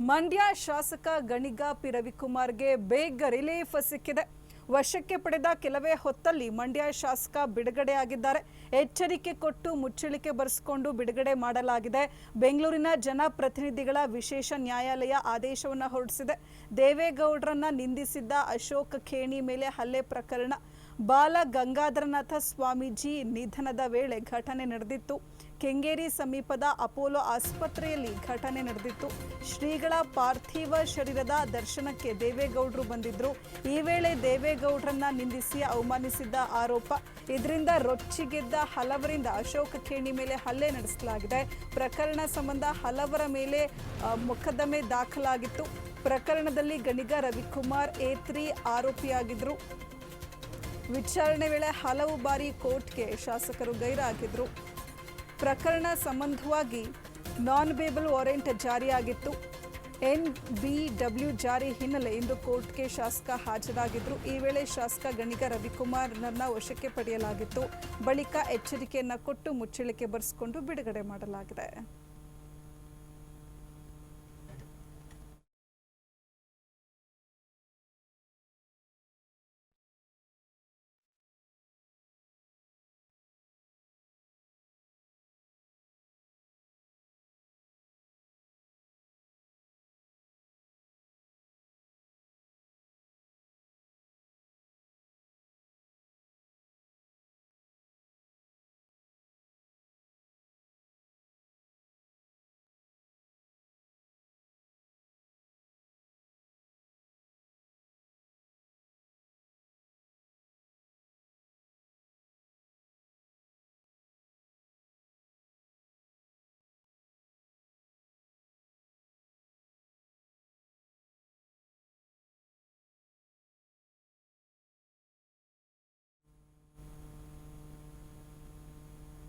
ಮಂಡ್ಯ ಶಾಸಕ ಗಣಿಗ ಪಿ ರವಿಕುಮಾರ್ಗೆ ಬೇಗ ರಿಲೀಫ್ ಸಿಕ್ಕಿದೆ. ವಶಕ್ಕೆ ಪಡೆದ ಕೆಲವೇ ಹೊತ್ತಲ್ಲಿ ಮಂಡ್ಯ ಶಾಸಕ ಬಿಡುಗಡೆಯಾಗಿದ್ದಾರೆ. ಎಚ್ಚರಿಕೆ ಕೊಟ್ಟು ಮುಚ್ಚಳಿಕೆ ಬರೆಸಿಕೊಂಡು ಬಿಡುಗಡೆ ಮಾಡಲಾಗಿದೆ. ಬೆಂಗಳೂರಿನ ಜನಪ್ರತಿನಿಧಿಗಳ ವಿಶೇಷ ನ್ಯಾಯಾಲಯ ಆದೇಶವನ್ನು ಹೊರಡಿಸಿದೆ. ದೇವೇಗೌಡರನ್ನ ನಿಂದಿಸಿದ್ದ ಅಶೋಕ್ ಖೇಣಿ ಮೇಲೆ ಹಲ್ಲೆ ಪ್ರಕರಣ. ಬಾಲ ಗಂಗಾಧರನಾಥ ಸ್ವಾಮೀಜಿ ನಿಧನದ ವೇಳೆ ಘಟನೆ ನಡೆದಿತ್ತು. ಕೆಂಗೇರಿ ಸಮೀಪದ ಅಪೋಲೋ ಆಸ್ಪತ್ರೆಯಲ್ಲಿ ಘಟನೆ ನಡೆದಿತ್ತು. ಶ್ರೀಗಳ ಪಾರ್ಥಿವ ಶರೀರದ ದರ್ಶನಕ್ಕೆ ದೇವೇಗೌಡರು ಬಂದಿದ್ರು. ಈ ವೇಳೆ ದೇವೇಗೌಡರನ್ನ ನಿಂದಿಸಿ ಅವಮಾನಿಸಿದ್ದ ಆರೋಪ. ಇದರಿಂದ ರೊಚ್ಚಿಗೆದ್ದ ಹಲವರಿಂದ ಅಶೋಕ್ ಖೇಣಿ ಮೇಲೆ ಹಲ್ಲೆ ನಡೆಸಲಾಗಿದೆ. ಪ್ರಕರಣ ಸಂಬಂಧ ಹಲವರ ಮೇಲೆ ಮೊಕದ್ದಮೆ ದಾಖಲಾಗಿತ್ತು. ಪ್ರಕರಣದಲ್ಲಿ ಗಣಿಗ ರವಿಕುಮಾರ್ A3 ಆರೋಪಿಯಾಗಿದ್ರು. ವಿಚಾರಣೆ ವೇಳೆ ಹಲವು ಬಾರಿ ಕೋರ್ಟ್ಗೆ ಶಾಸಕರು ಗೈರಾಗಿದ್ರು. ಪ್ರಕರಣ ಸಂಬಂಧವಾಗಿ ನಾನ್ ಬೇಬಲ್ ವಾರೆಂಟ್ ಜಾರಿಯಾಗಿತ್ತು. NBW ಜಾರಿ ಹಿನ್ನೆಲೆ ಇಂದು ಕೋರ್ಟ್ಗೆ ಶಾಸಕ ಹಾಜರಾಗಿದ್ರು. ಈ ವೇಳೆ ಶಾಸಕ ಗಣಿಗ ರವಿಕುಮಾರ್ನನ್ನ ವಶಕ್ಕೆ ಪಡೆಯಲಾಗಿತ್ತು. ಬಳಿಕ ಎಚ್ಚರಿಕೆಯನ್ನ ಕೊಟ್ಟು ಮುಚ್ಚಳಿಕೆ ಬರೆಸಿಕೊಂಡು ಬಿಡುಗಡೆ ಮಾಡಲಾಗಿದೆ.